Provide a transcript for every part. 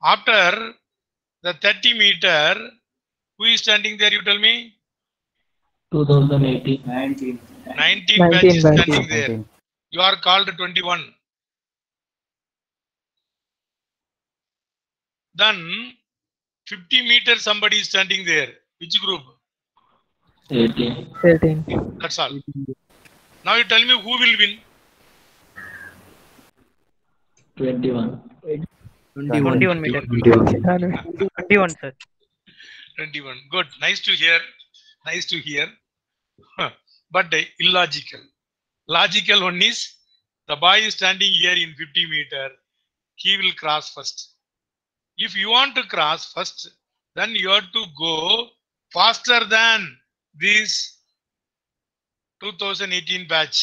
After the 30 meter, who is standing there? You tell me. 2018. 19 batch is 19 standing batch. there. You are called 21. Then 50 meters somebody is standing there. Which group? 18. 18. That's all. Now you tell me who will win. 21. 21 meter. 21, sir. 21. Good. Nice to hear. Nice to hear. But illogical. Logical one is the boy is standing here in 50 meter. He will cross first. If you want to cross first, then you have to go faster than this 2018 batch.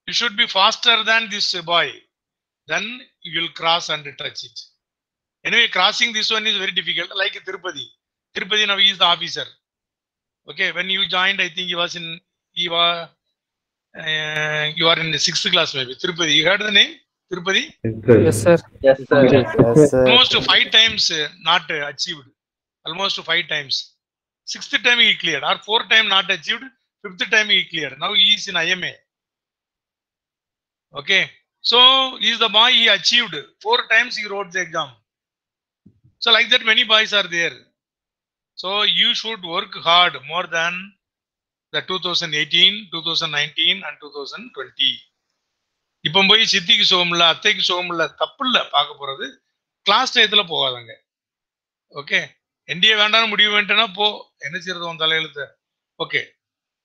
You should be faster than this boy. Then you will cross and touch it. Anyway, crossing this one is very difficult. Like Tirupati. Tirupati now he is the officer. Okay, when you joined, I think you are in the 6th class maybe. Tirupati. You heard the name? Tirupati? Yes, sir. Yes, sir. Yes, sir. Almost 5 times not achieved. Almost 5 times. 6th time he cleared. Or 4th time not achieved. 5th time he cleared. Now he is in IMA. Okay. So he is the boy, he achieved. 4 times he wrote the exam. So like that many boys are there. So you should work hard more than the 2018, 2019 and 2020. இப்போ போய் சித்திக்கு சோகமில்ல அத்தைக்கு சோகமில்ல தப்பு இல்லை பார்க்க போறது class டயத்துல போகாதாங்க. Okay, NDA வேண்டாம் முடிவு வேண்டாம்னா போ, என்ன செய்யறது உன் தலையெழுத்து. Okay,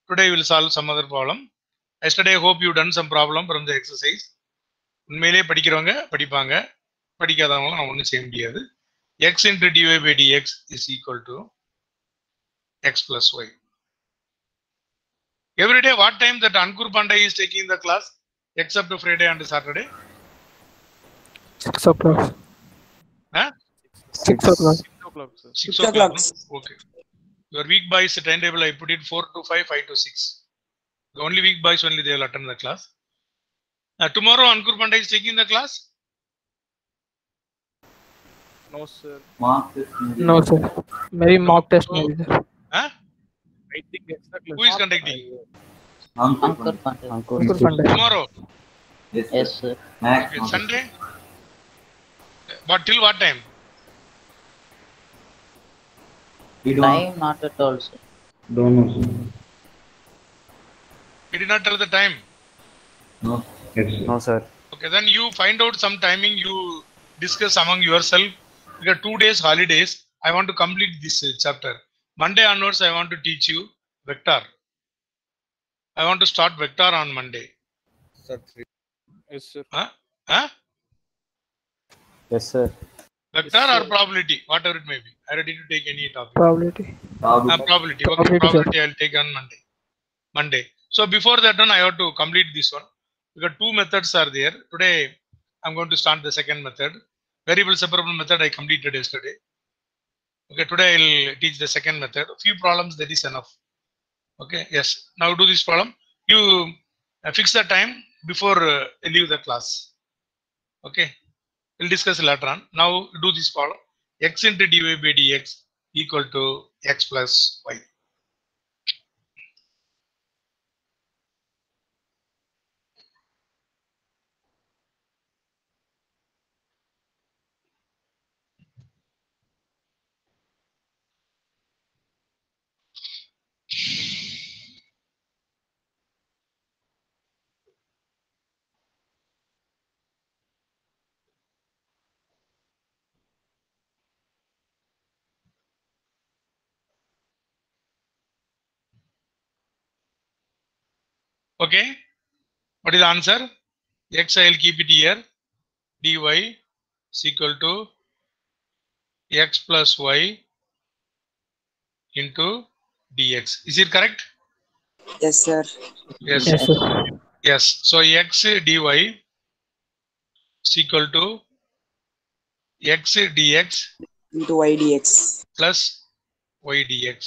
today will solve some other problem. Yesterday hope you done some problem from the exercise. உண்மையிலேயே படிக்கிறவங்க படிப்பாங்க, படிக்காதவங்களும் நான் ஒன்றும் செய்ய முடியாது. x into dy by dx is equal to x plus y. Every day, what time that Ankur Pandey is taking the class, except Friday and Saturday? 6 o'clock. Huh? 6 o'clock. 6 o'clock. No? Okay. Your week boys timetable, I put it 4 to 5, 5 to 6. The only week boys only they will attend the class. Tomorrow Ankur Pandey is taking the class? No, sir. No, sir. Maybe mock test maybe, sir. Huh? I think extra class. Who is conducting? Ankur Pandey. Tomorrow? Yes, sir. Okay. Sunday? But till what time? Time not at all, sir. Don't know, sir. He did not tell the time. No. Yes, sir. No, sir. Okay, then you find out some timing, you discuss among yourself. Because 2 days holidays, I want to complete this chapter. Monday onwards, I want to teach you vector. I want to start vector on Monday. Sir, 3. Yes, sir. Huh? Huh? Yes, sir. Vector or probability, whatever it may be. I ready to take any topic. Probability. Probability. Okay, probability I'll take on Monday. So before that one, I have to complete this one. Because 2 methods are there. Today, I'm going to start the second method. Variable separable method I completed yesterday. Okay, today I'll teach the second method. A few problems, that is enough. Okay, yes. Now do this problem. You fix the time before leave the class. Okay, we'll discuss later on. Now do this problem. X into dy by dx equal to x plus y. Okay, what is the answer? X I will keep it here. Dy is equal to x plus y into dx. Is it correct? Yes, sir. Yes. Yes, sir. Yes. So x dy is equal to x dx Into y dx. plus y dx.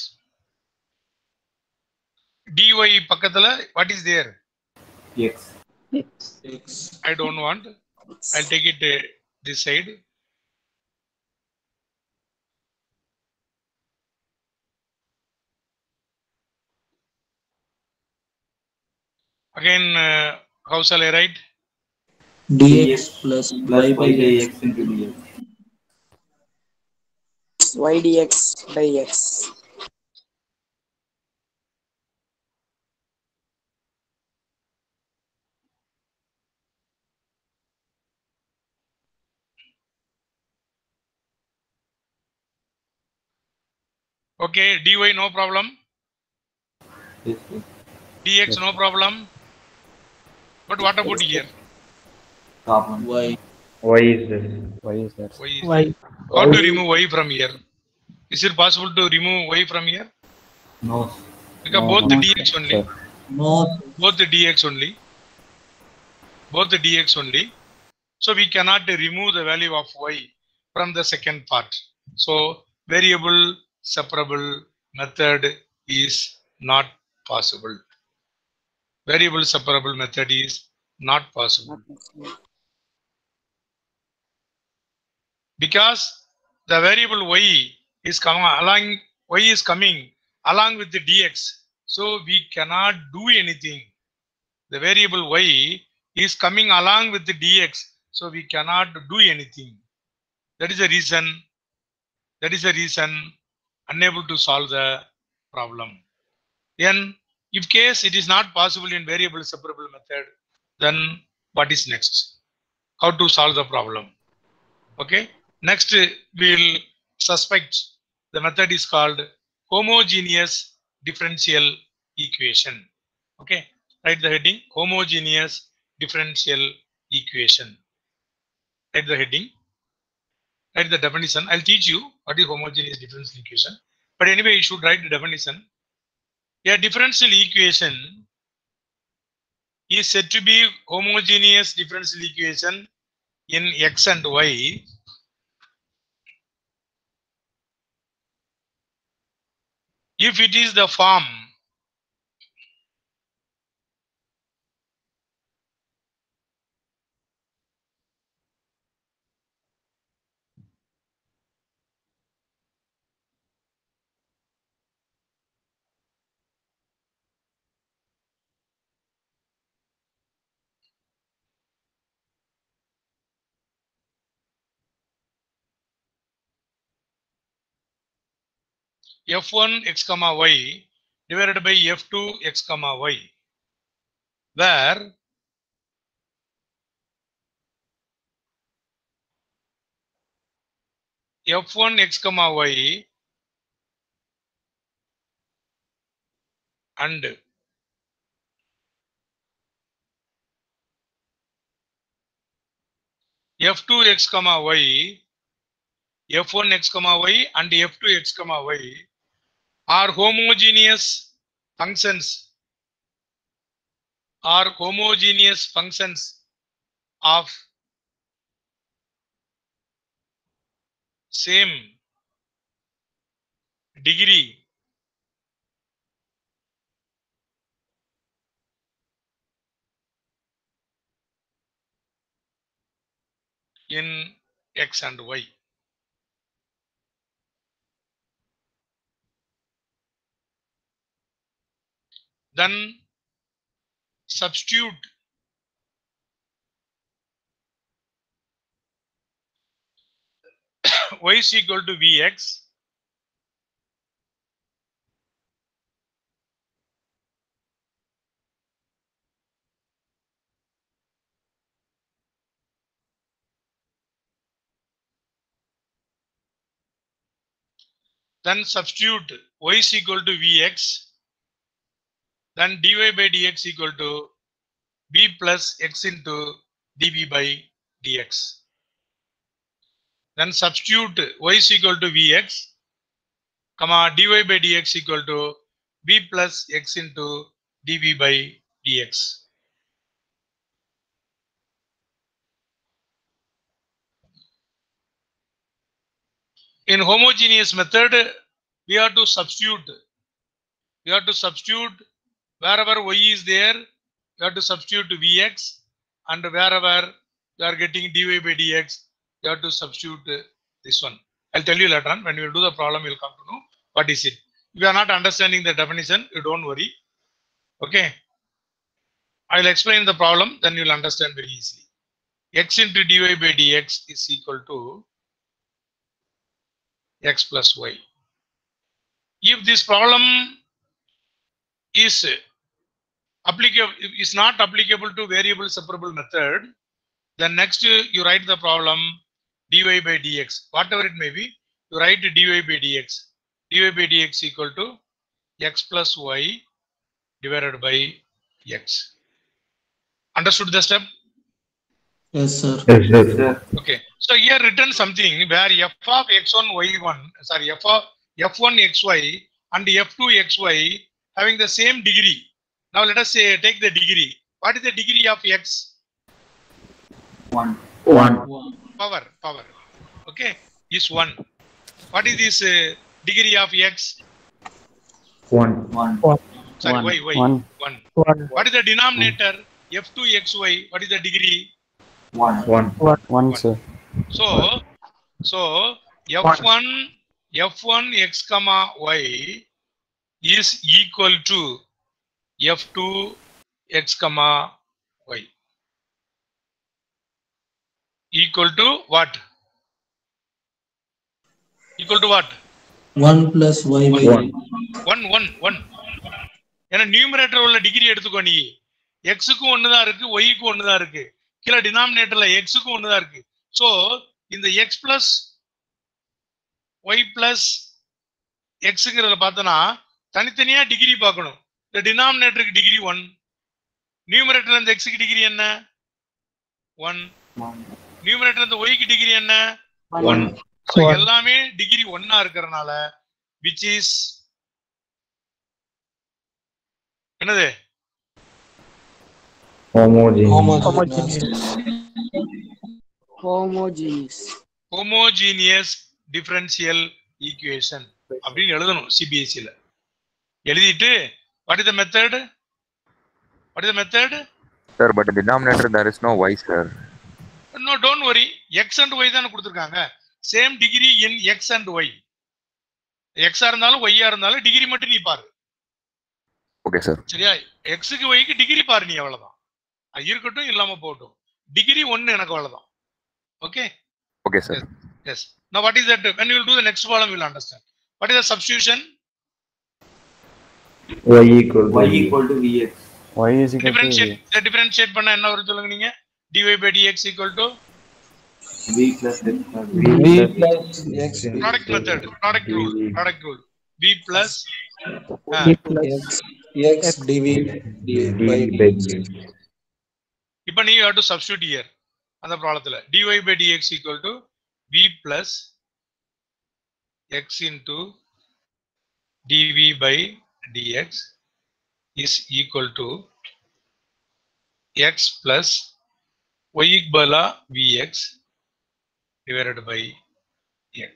dy பக்கத்துல what is there? X. X. I don't want. I'll take it this side. Again, how shall I write? dx plus Plus y by y by dx. x into dx. Y dx by x. Okay, dy no problem. Yes, sir. Dx no problem. But what about here? Carbon. Y. Y is this? Y is there? Y is Y. there. How to remove y from here? Is it possible to remove y from here? No. Because No, both no, the dx only. sir. No. Both the dx only. Both the dx only. So we cannot remove the value of y from the second part. So variable separable method is not possible. Variable separable method is not possible. Because the variable y is coming along with the dx. So we cannot do anything. The variable y is coming along with the dx. So we cannot do anything. That is the reason unable to solve the problem. Then if case it is not possible in variable separable method, then what is next? How to solve the problem? Okay. Next we'll suspect the method is called homogeneous differential equation. Okay. Write the heading homogeneous differential equation. Write the heading. Write the definition. I'll teach you what is homogeneous differential equation. But anyway, you should write the definition. A differential equation is said to be homogeneous differential equation in x and y if it is the form f1 x comma y divided by f2 x comma y, where f1 x comma y and f2 x comma y, f1 x comma y and f2 x comma y are homogeneous functions of same degree in x and y. Then substitute y is equal to vx, then substitute y is equal to vx, then dy by dx equal to b plus x into dv by dx. Then substitute y is equal to vx, comma dy by dx equal to b plus x into dv by dx. In homogeneous method, we have to substitute. Wherever y is there, you have to substitute vx, and wherever you are getting dy by dx, you have to substitute this one. I'll tell you later on. When we will do the problem, you'll come to know what is it. If you are not understanding the definition, you don't worry. Okay. I'll explain the problem, then you'll understand very easily. X into dy by dx is equal to x plus y. If this problem is applicable, is not applicable to variable separable method, then next you write the problem dy by dx, whatever it may be, you write dy by dx. Dy by dx equal to x plus y divided by x. Understood the step? Yes, sir. Yes, sir. Okay. So here written something where f of x1 y1, sorry, f of f1 xy and f2 xy having the same degree. Now let us say take the degree. What is the degree of x? 1. Power. Okay, is 1. What is this degree of x? 1. Sorry, One. y. One. 1. One. What is the denominator? F2 xy. What is the degree? 1. One, sir. So f1 x comma y is equal to f2 x comma y. Equal to what? Equal to what? 1 plus y by 1. ஏன்னா numerator உள்ள degree எடுத்துக்கோ நீ. எக்ஸுக்கும் ஒண்ணுதான் இருக்கு, ஒய்க்கும் ஒண்ணுதான் இருக்கு. கீழே டினாமினேட்டர்ல எக்ஸுக்கும் ஒண்ணுதான் இருக்கு. சோ இந்த எக்ஸ் பிளஸ் ஒய் பிளஸ் எக்ஸுங்கிறத பார்த்தோன்னா தனித்தனியா டிகிரி பார்க்கணும். இந்த டினாமினேட்டருக்கு டிகிரி 1, நியூமரேட்டர் இந்த எக்ஸுக்கு டிகிரி என்ன? 1. நியூமரேட்டர் இந்த ஒய்க்கு டிகிரி என்ன? 1. சோ எல்லாமே டிகிரி 1 இருக்கிறதுனால which is என்னது? Homogeneous differential equation அப்படின்னு எழுதணும் சிபிஎஸ்சில. எழுதிட்டு what is the method? Sir, but in denominator there is no y, sir. No, don't worry. X and y தான கொடுத்திருக்காங்க. Same degree in x and y. X இருந்தாலும் y இருந்தாலும் degree மட்டும் நீ பாரு. Okay, sir. சரியா? x க்கு y க்கு டிகிரி பாரு நீ, அவ்வளவுதான். அது இருக்கட்டும் இல்லாம போட்டும். டிகிரி 1 எனக்கு அவ்வளவுதான். Okay? Okay, sir. Yes. Now what is that? When you will do the next problem, you will understand. What is the substitution? Y equal to Vx. Y is equal to Differentiate பண்ணா என்ன வரும் சொல்லுங்க நீங்க? dy by dx equal to V plus x. product method, product rule. V plus x dv by dx. இப்ப நீ have to substitute here. அந்த ப்ராப்ளத்துல dy by dx equal to v plus x into dv by dx is equal to x plus y க்கு பதிலா vx divided by x.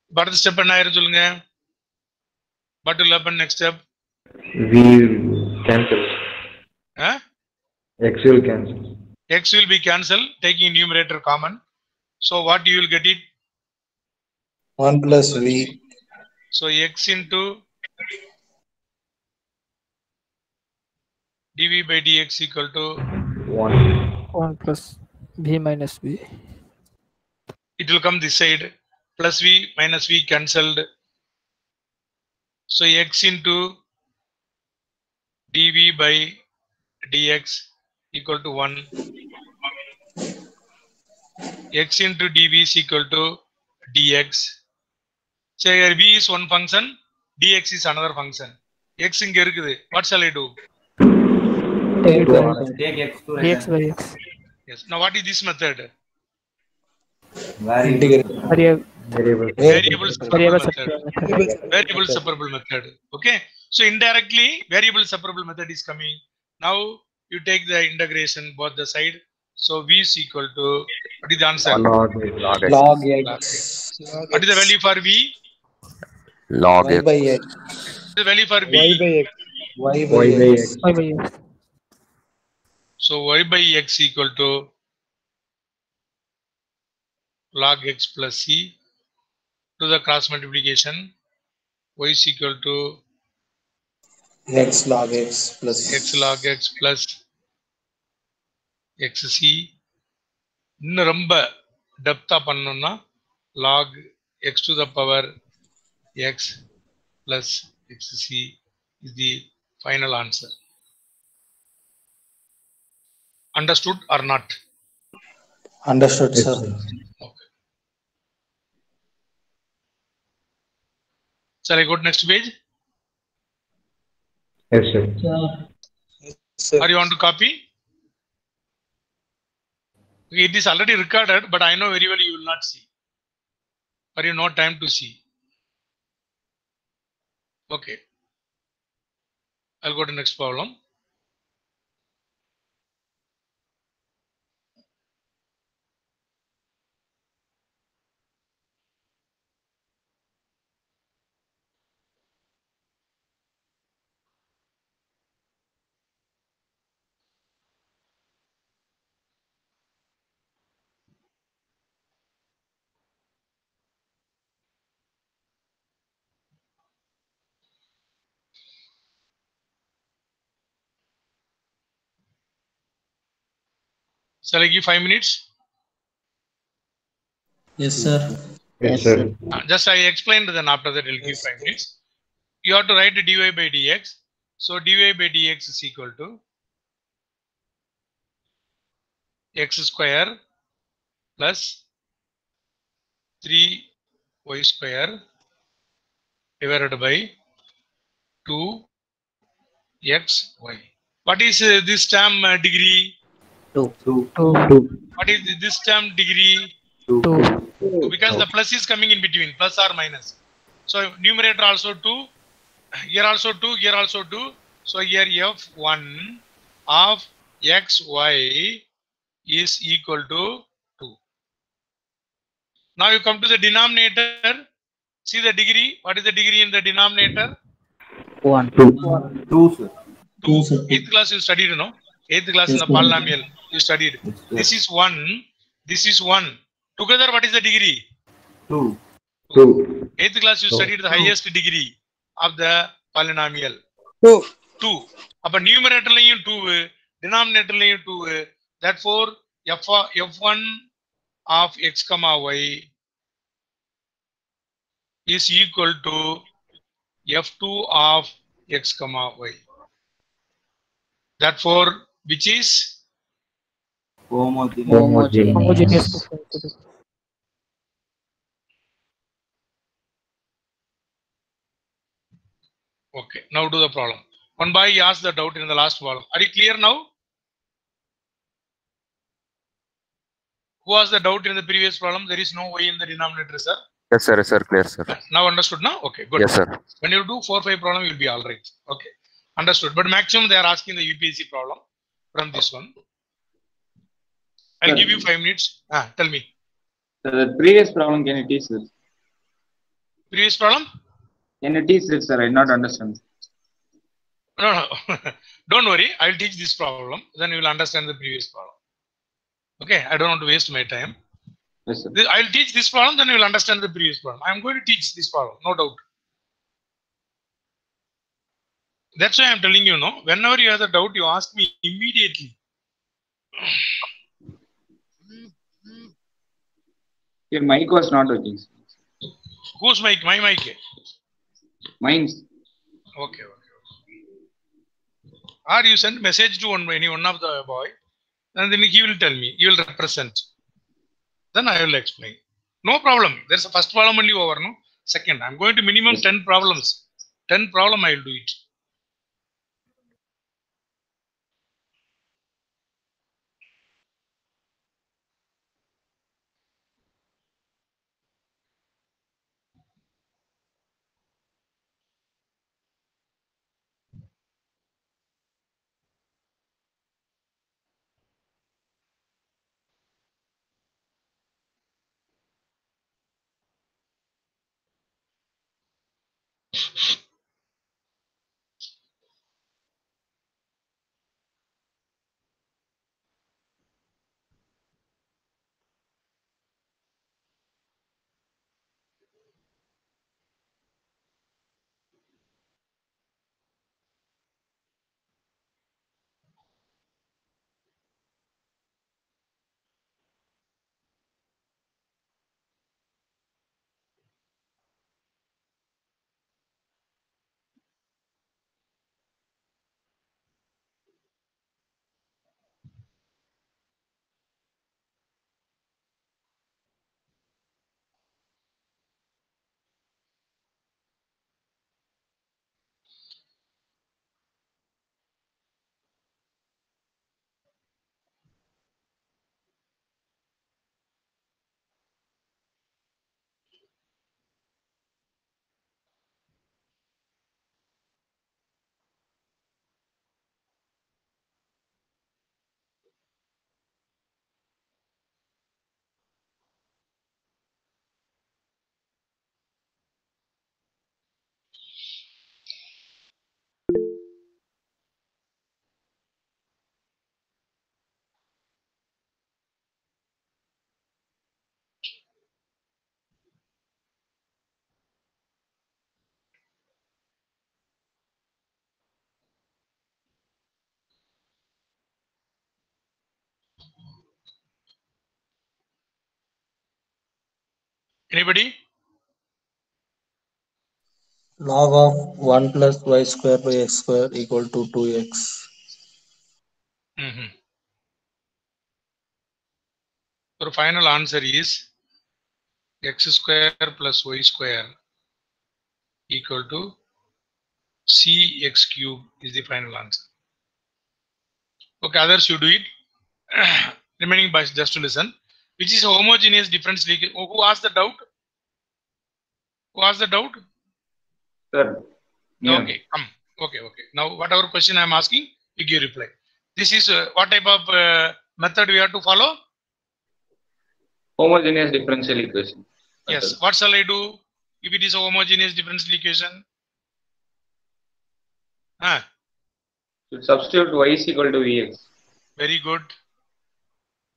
இப்ப அடுத்த step என்ன ஆயிரும் சொல்லுங்க? What will happen next step? V cancel. X will cancel. X will be cancelled, taking numerator common. So what you will get it? 1 plus v. So x into dv by dx equal to 1 plus v minus v. it will come this side, plus v minus v cancelled. So x into dv by dx equal to 1. X into dv is equal to dx. So here v is one function, dx is another function. X இங்க இருக்குது. What shall I do? Take x to dx by x. Yes. Now what is this method? Variable separable method. Okay. So indirectly variable separable method is coming. Now you take the integration both the side. So v is equal to, what is the answer? Log x. What is the value for v? Log Y x. by x. The value for v? Y by x. Y by x. Y by x. So y by x equal to log x plus c. To the cross multiplication, y is equal to X log X plus x log x plus xc. இன்னும் ரொம்ப டெப்தா பண்ணணும்னா log x to the power x plus xc is the final answer. Understood or not? understood, sir. Okay. Shall I go to next page? Yes, sir. Sir. Or you want to copy? It is already recorded, but I know very well you will not see. Or you no time to see. Okay. I'll go to next problem. Shall I give 5 minutes? Yes, sir. Yes, sir. Just I explained, then after that I'll give 5 minutes. You have to write dy by dx. So dy by dx is equal to x square plus 3y square divided by 2xy. What is this term degree? 2. 2. What is this term degree? 2. Because the plus is coming in between, plus or minus. So numerator also 2, here also 2, here also 2. So here f1 of xy is equal to 2. Now you come to the denominator. See the degree. What is the degree in the denominator? 1. 2, sir. 2. 8th class you studied, no? 8th class in the polynomial you studied. This is 1. This is 1. Together what is the degree? 2. 2. 8th class you studied the highest degree of the polynomial. 2. 2. Upon numerator laying 2, denominator laying 2. Therefore, f1 of x comma y is equal to f2 of x comma y. Therefore, which is Homogeneous differential. okay. Now do the problem. One boy asked the doubt in the last problem. Are you clear now? Who has the doubt in the previous problem? There is no y in the denominator, sir. Yes, sir. Yes, sir. Clear, sir. Now understood now? Okay, good. Yes, sir. When you do 4-5 problem, you'll be all right. Okay, understood. But maximum they are asking the UPSC problem from this one. I'll give you 5 minutes. Tell me. The previous problem, can you teach this? Previous problem? Can you teach this, sir? I not understand. No. Don't worry. I'll teach this problem. Then you will understand the previous problem. Okay, I don't want to waste my time. Yes, sir. I'll teach this problem, then you will understand the previous problem. I'm going to teach this problem, no doubt. That's why I'm telling you, no. Whenever you have a doubt, you ask me immediately. Your mic was not working. Whose mic? My mic. Mine's. Okay. Or you send message to any one of the boy, and then he will tell me. He will represent. Then I will explain. No problem. There's a first problem only over, no? Second, I'm going to minimum 10 problems. 10 problem I will do it. Anybody? Log of 1 plus y square by x square equal to 2x. Mm-hmm. So final answer is x square plus y square equal to cx cube is the final answer. Okay, others you do it. Remaining by just to listen. Which is a homogeneous difference equation? Oh, who asked the doubt? Who asked the doubt? Sir. Yeah. Okay, come. Okay. Now, whatever question I am asking, you give reply. This is what type of method we have to follow? Homogeneous differential equation. Yes. What shall I do if it is a homogeneous differential equation? Should substitute y is equal to vx. Very good.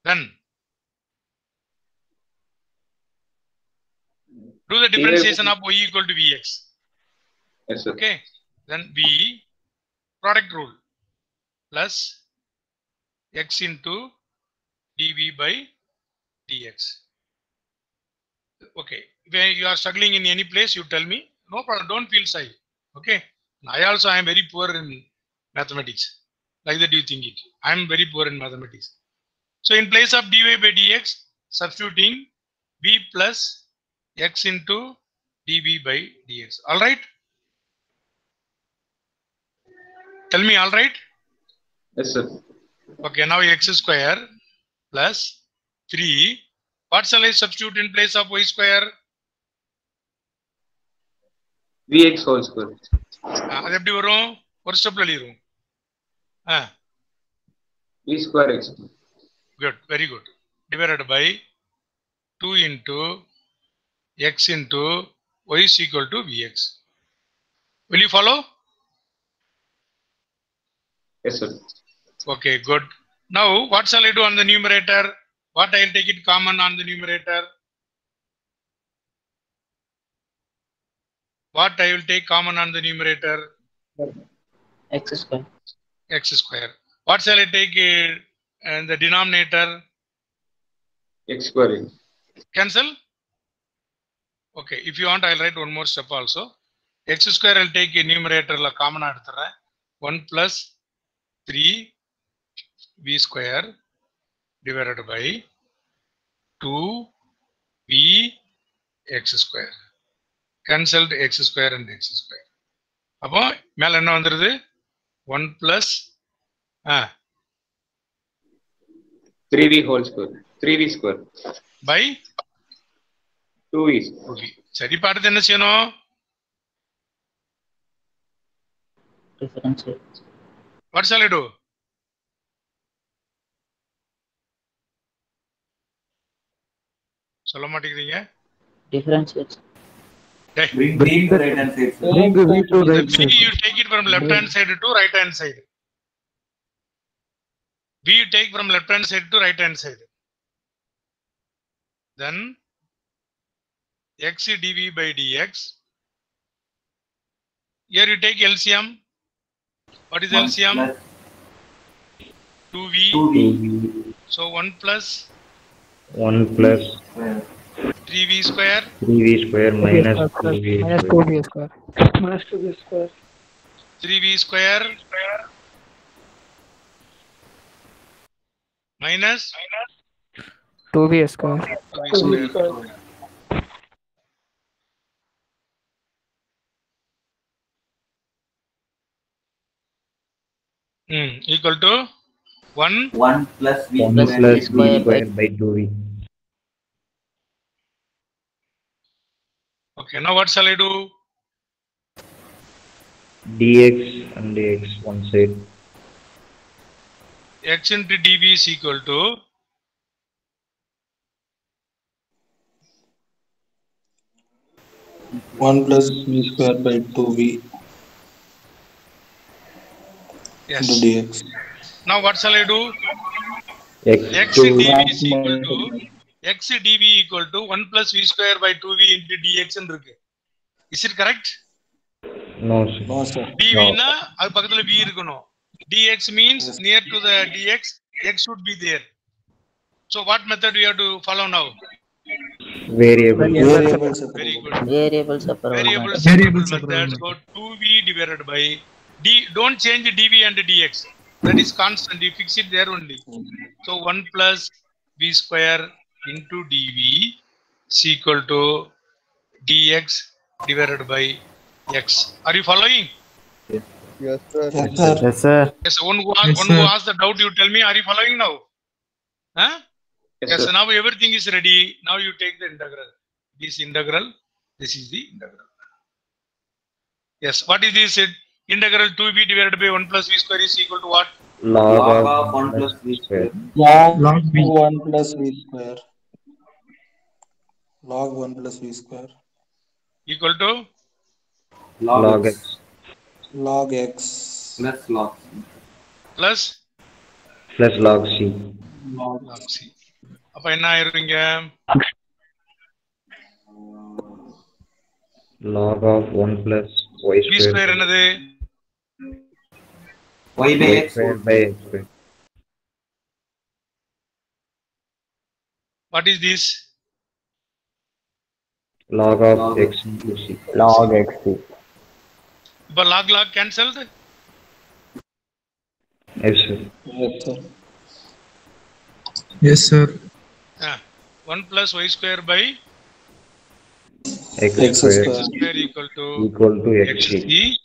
Then do the differentiation of y equal to vx. Yes, sir. Okay. Then v product rule plus x into dv by dx. Okay. When you are struggling in any place, you tell me. No problem. Don't feel shy. Okay. I also am very poor in mathematics. Like that you think it. I am very poor in mathematics. So in place of dy by dx, substituting v plus x into dv by dx. All right? Tell me, all right? Yes, sir. Okay, now x square plus 3. What shall I substitute in place of y square? vx whole square. அது எப்படி வரும்? ஒரு ஸ்டெப்ல எழுதிரும். v square x. Good, very good. Divided by 2 into x into y is equal to vx. Will you follow? Yes, sir. Okay, good. Now, what shall I do on the numerator? What I will take it common on the numerator? What I will take common on the numerator? X square. X square. What shall I take in the denominator? X square. Cancel? Okay, if you want, I'll write one more step also. X square I'll take a numerator la common adutara. 1 plus 3 v square divided by 2 v x square. Cancelled x square and x square. அப்போ மேல என்ன வந்துருது? 1 plus 3v whole square. 3v square. By 2v. சரி, பாடுறது என்ன செய்யணும்? Differentiate. What shall I do? சொல்ல மாட்டேங்கிறீங்க? Differentiate. Bring the right hand side, sir. Bring the v to right V side. you take it from left hand side to right hand side. V you take from left hand side to right hand side. Then x dv by dx. Here you take LCM. What is LCM? 2v. 2v. So 1 plus 1 plus 3v square. 3v square minus Plus 2v minus square. 2v square. Minus 2v square. 3v square minus 2v square. 2v square. Equal to 1 1 plus v 1 square. plus v square by 2v. Okay, now what shall I do? dx and dx one side. X into dv is equal to 1 plus v square by 2v yes. into dx. Now what shall I do? x X to dv is equal to x dv equal to 1 plus v square by 2v into dx ன்னு இருக்கு. Is it correct? no sir. No, sir. dv na அது பக்கத்துல v இருக்கணும். dx means near to the dx, x should be there. So what method we have to follow now? Variable. Variable separable. Very good. Variable separable Variable method. separable method. So 2v divided by d. Don't change dv and dx. That is constant. You fix it there only. So 1 plus v square into dv is equal to dx divided by x. Are you following? Yes, sir. Yes, sir. Yes, sir. Yes. One who asked the doubt, you tell me. Are you following now? Huh? Yes. sir. Now everything is ready. Now you take the integral. This integral. This is the integral. Yes. What is this? Integral 2b divided by 1 plus v square is equal to what? Log Log of of 1 plus v square. Log 1 plus v square. Log 1 plus v square. Equal to log x Log x. Plus log. plus plus log c. Log log c. அப்ப என்ன ஆயிருவீங்க? Log of 1 plus y v square square என்னது? Y by y x square by x square. What is this? Log of Log x into c. Log x. அப்ப log cancelled? Yes, sir. yes, sir. Yes, sir. 1 plus y square by X X square x square equal to xc. xc.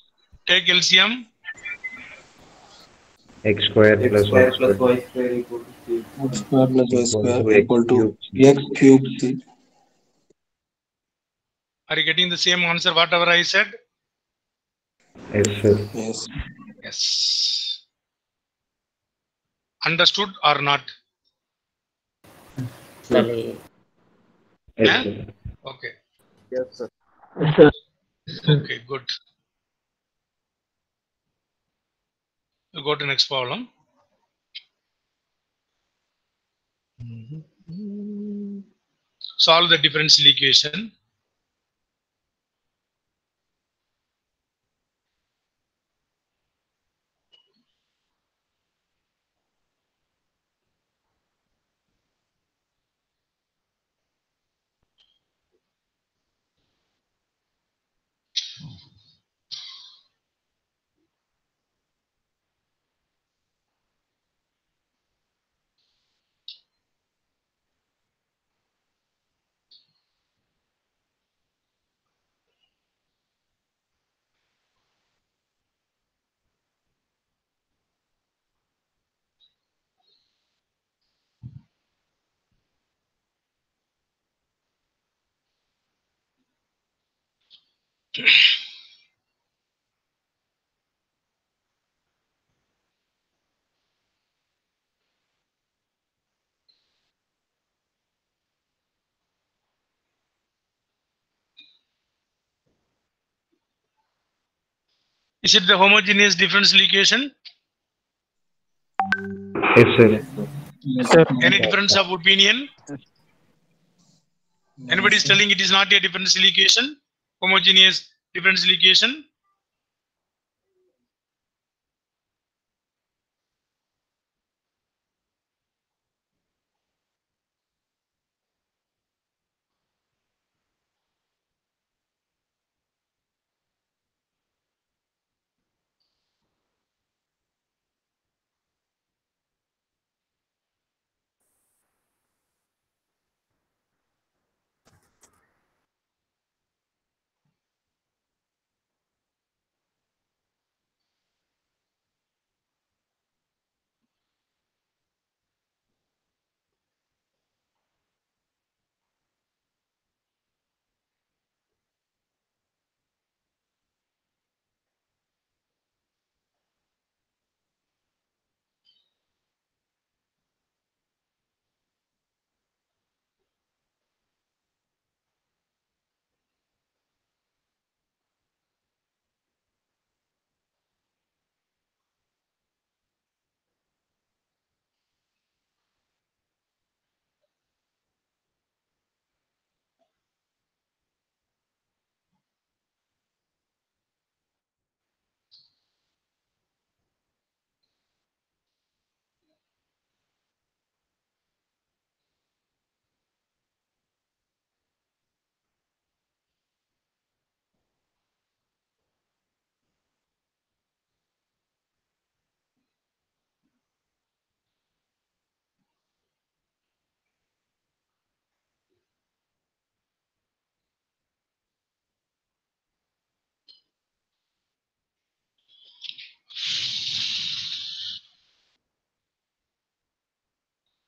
Take LCM. X square x plus y square plus square y square equal to c. X square plus y square x equal to cube c. x cube c. Are you getting the same answer whatever I said? Yes, sir. Yes. Yes. Understood or not? Clearly. Yes, Yeah? sir. Okay. Yes, sir. Yes, sir. Okay, good. We'll go to next problem. Solve the differential equation. Is it the homogeneous differential equation? Yes, sir. Yes, Sir. Any difference of opinion? Anybody is telling it is not a differential equation? Homogeneous differential equation?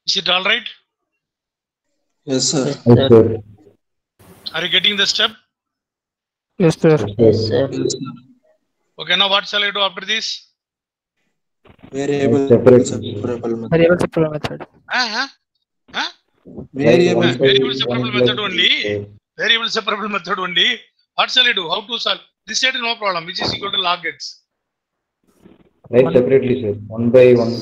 Is it all right? Yes, sir. Yes, Yes, sir. sir. Are you getting the step? Yes, sir. Yes, sir. Yes, sir. Okay, now what shall I do after this? Variable Separate. separable method. Variable separable method. Huh? Variable Like Variable 1 separable plus method only. square. Variable separable method only. What shall I do? How to solve? This side no problem, which is equal to log x. Write One- separately, sir. 1 by 1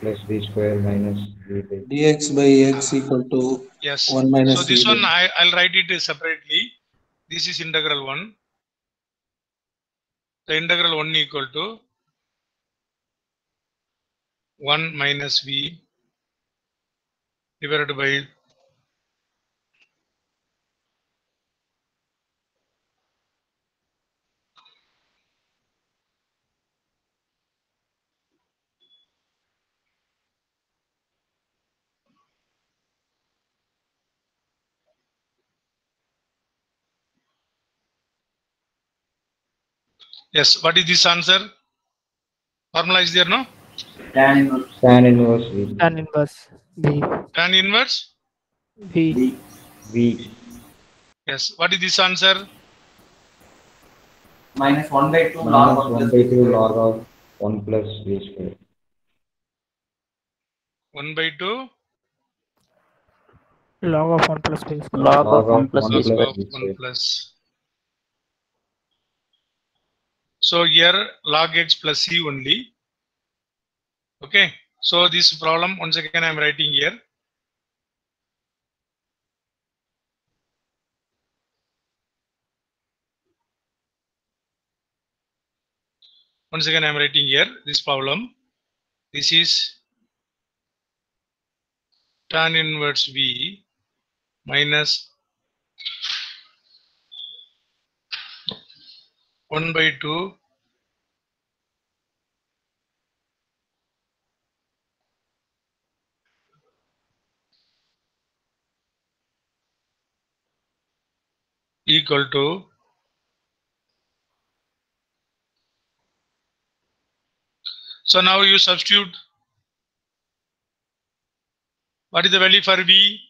plus b square minus b by. dx by x equal to Yes. 1 minus So this v by one I'll write it separately. This is integral 1. The integral 1 equal to 1 minus v divided by yes. What is this answer? Formula is there, no? Tan inverse. Tan inverse v. Tan inverse V. Tan inverse. V. V. Yes. What is this answer? Minus 1 by 2 log Minus 1 1 plus by v 2 square. log of 1 plus v square. 1 by 2 Log of 1 plus V square. Log of Log 1 of plus 1 v log plus square. of v 1 square. plus. So here log x plus c only. Okay. So this problem once again I am writing here. Once again I am writing here this problem. This is tan inverse v minus 1 by 2 equal to so now you substitute what is the value for v?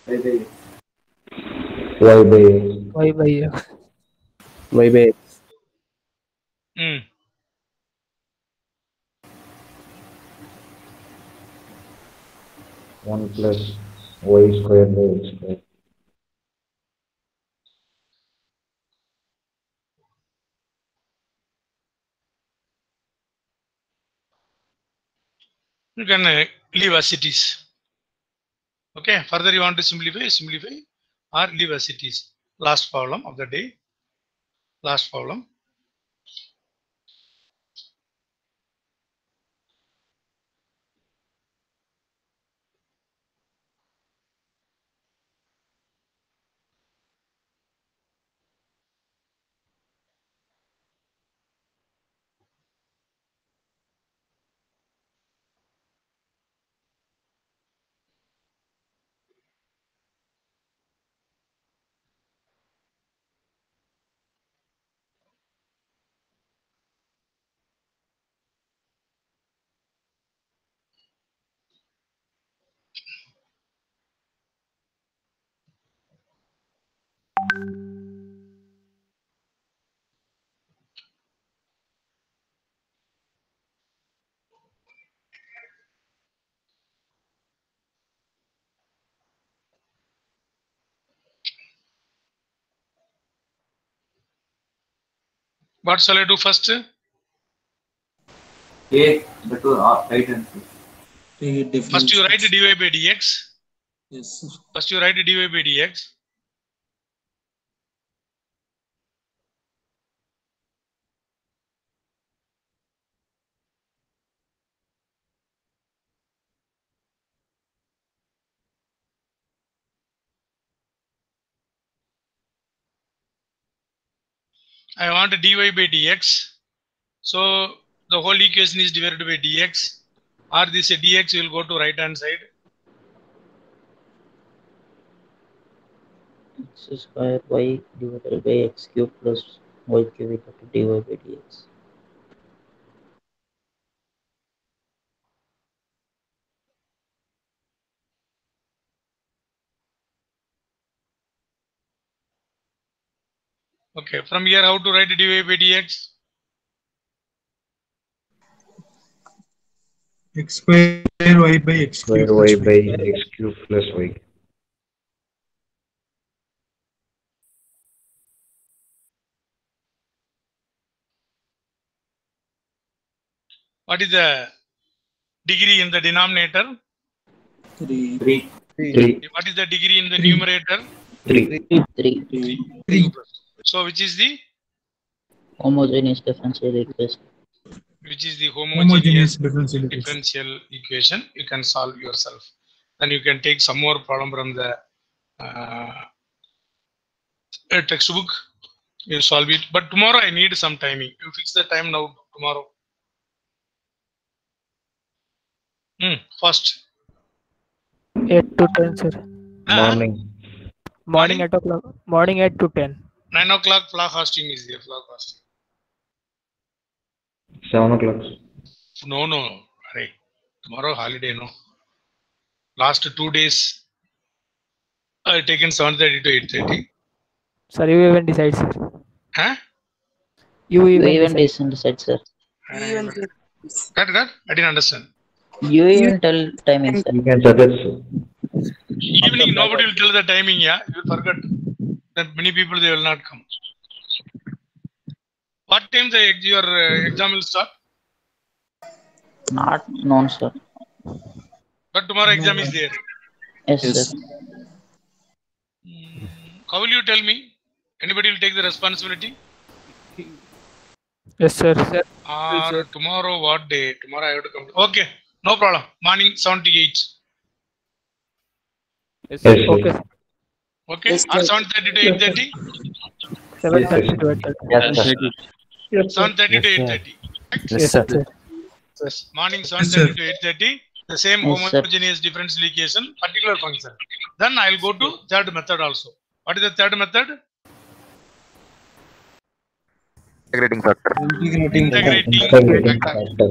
By the Y by x. Y by X. Y by x. Hmm. One plus y square by x square. You can leave as it is. Okay. Further you want to simplify or leave as it is. Last problem of the day. Last problem. What shall I do first? A, the two right answers. First you write differentiate. dy by dx. Yes, sir. First you write dy by dx. I want dy by dx. So the whole equation is divided by dx. Or this dx will go to right hand side. X square y divided by x cube plus y cube equal to dy by dx. Okay, from here how to write dy by dx? X square y by x Square cube y plus by y. x cube plus y. What is the degree in the denominator? 3. 3. 3. What is the degree in the Three. numerator? 3. 3. 3. So which is the Homogeneous differential equation. homogeneous Homogeneous differential equation. differential equation? You can solve yourself. Then you can take some more problem from the textbook. You solve it. But tomorrow I need some timing. You fix the time now. Tomorrow. First. 8 to 10, sir. Morning. Morning 8 o'clock. Morning 8 to 10. 9 o'clock flag hosting is there. Flag hosting. 7 o'clock. No. Array. Tomorrow holiday, no. Last 2 days I taken 7:30 to 8:30. Sir, you even decide, sir. Huh? You You even even decide. decide, sir. Got? I didn't understand. You even tell timing, sir. You can suggest. Evening nobody will tell the timing, yeah. You will forget that many people they will not come. What time your exam will start? Not known, sir. But tomorrow exam is there. Yes, Yes. sir. How will you tell me? Anybody will take the responsibility? Yes, sir. Or tomorrow what day? Tomorrow I have to come. Okay, no problem. Morning 7 to 8. Yes, Yes, okay. sir. Okay, Yes, or sir. 7:30 to 8:30? 7:30 to 8:30. 7:30 to 8:30. Yes, sir. Yes. Morning sir. 7:30 to 8:30. The same Yes, sir. homogeneous differential equation, particular function. Then I will go to third method also. What is the third method? Integrating factor. Integrating factor. Factor.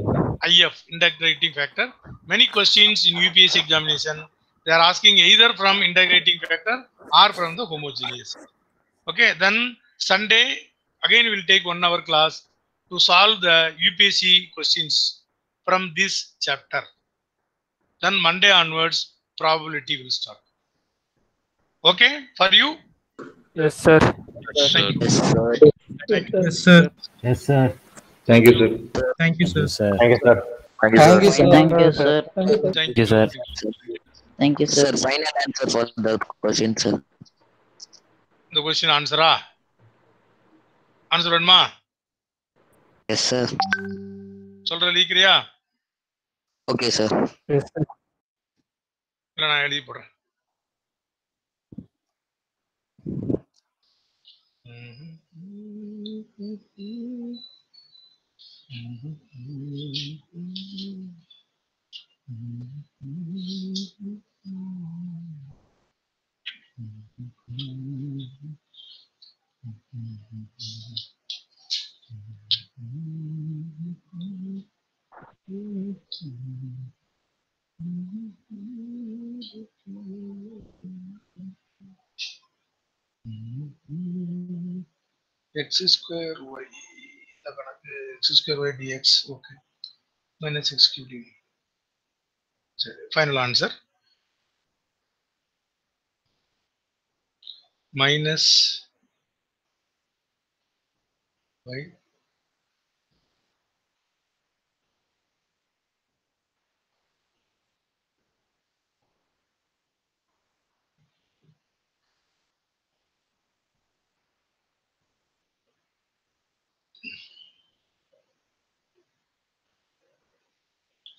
IF, integrating factor. Many questions in UPSC examination, they are asking either from integrating factor or from the homogeneous. Okay, then Sunday, again we will take 1 hour class to solve the UPSC questions from this chapter. Then Monday onwards, probability will start. Okay, for you? Yes, sir. Thank you. Yes, sir. Yes, sir. Thank you, sir. Thank you, sir. Thank you, sir. Thank you, sir. Thank you, sir. Thank you, sir. Thank you, sir. Final answer for the question, sir. The question answer. Answer ma. Yes, sir. சொல்ற லீக்கிறியா? Okay, sir. Yes, sir. இல்ல நான் எழுதி போடுறேன். X square y x square y dx, okay, minus x cube dv. Final answer minus y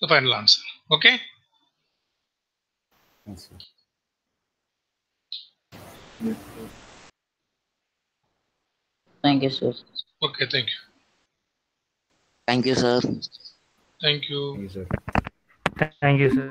the final answer. Okay. Yes, sir. Thank you, sir. Okay, thank you. Thank you, sir. Thank you. Thank you, sir. Thank you, sir.